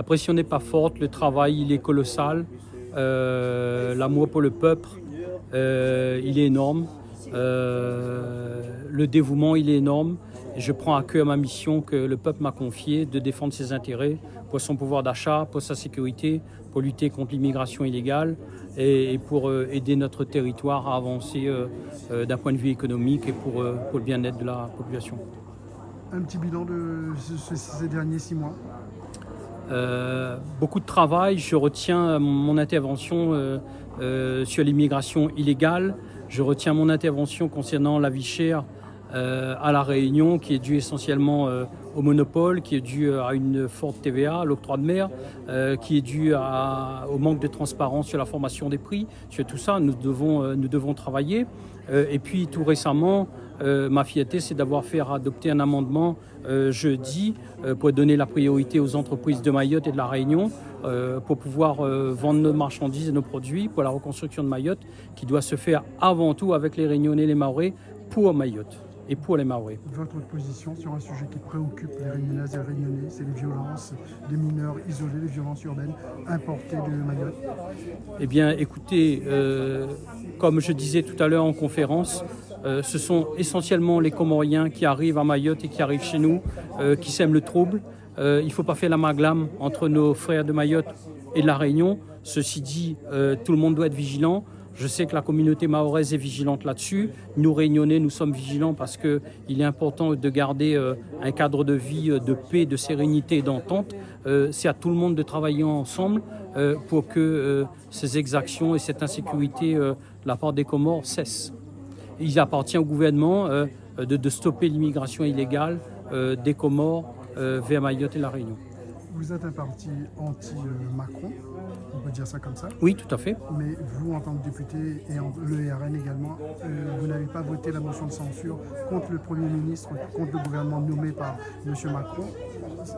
La pression n'est pas forte, le travail il est colossal, l'amour pour le peuple il est énorme, le dévouement il est énorme. Et je prends à cœur ma mission que le peuple m'a confiée de défendre ses intérêts pour son pouvoir d'achat, pour sa sécurité, pour lutter contre l'immigration illégale et pour aider notre territoire à avancer d'un point de vue économique et pour le bien-être de la population. Un petit bilan de ces derniers 6 mois. Beaucoup de travail. Je retiens mon intervention sur l'immigration illégale. Je retiens mon intervention concernant la vie chère à La Réunion, qui est due essentiellement au monopole, qui est due à une forte TVA, à l'octroi de mer, qui est due au manque de transparence sur la formation des prix. Sur tout ça, nous devons travailler. Et puis tout récemment, ma fierté, c'est d'avoir fait adopter un amendement jeudi pour donner la priorité aux entreprises de Mayotte et de La Réunion pour pouvoir vendre nos marchandises et nos produits pour la reconstruction de Mayotte qui doit se faire avant tout avec les Réunionnais et les Mahorais pour Mayotte et pour les Mahorais. Votre position sur un sujet qui préoccupe les Réunionnaises et les Réunionnais, c'est les violences des mineurs isolés, les violences urbaines importées de Mayotte. Eh bien, écoutez, comme je disais tout à l'heure en conférence, ce sont essentiellement les Comoriens qui arrivent à Mayotte et qui arrivent chez nous, qui sèment le trouble. Il ne faut pas faire l'amalgame entre nos frères de Mayotte et de La Réunion. Ceci dit, tout le monde doit être vigilant. Je sais que la communauté mahoraise est vigilante là-dessus. Nous, Réunionnais, nous sommes vigilants parce qu'il est important de garder un cadre de vie de paix, de sérénité et d'entente. C'est à tout le monde de travailler ensemble pour que ces exactions et cette insécurité de la part des Comores cessent. Il appartient au gouvernement de stopper l'immigration illégale des Comores vers Mayotte et La Réunion. Vous êtes un parti anti-Macron, on peut dire ça comme ça. Oui, tout à fait. Mais vous, en tant que député et le RN également, vous n'avez pas voté la motion de censure contre le Premier ministre, contre le gouvernement nommé par M. Macron.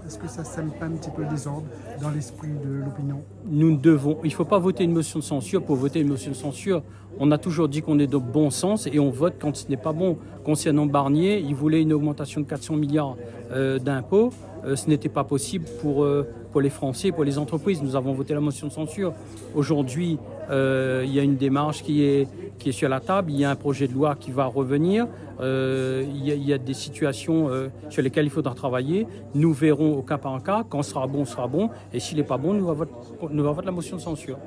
Est-ce que ça ne sème pas un petit peu désordre dans l'esprit de l'opinion? Il ne faut pas voter une motion de censure pour voter une motion de censure. On a toujours dit qu'on est de bon sens et on vote quand ce n'est pas bon. Concernant Barnier, il voulait une augmentation de 400 milliards d'impôts. Ce n'était pas possible pour les Français, pour les entreprises. Nous avons voté la motion de censure. Aujourd'hui, il y a une démarche qui est sur la table. Il y a un projet de loi qui va revenir. Il y a des situations sur lesquelles il faudra travailler. Nous verrons au cas par cas. Quand ce sera bon, et s'il n'est pas bon, nous va voter la motion de censure.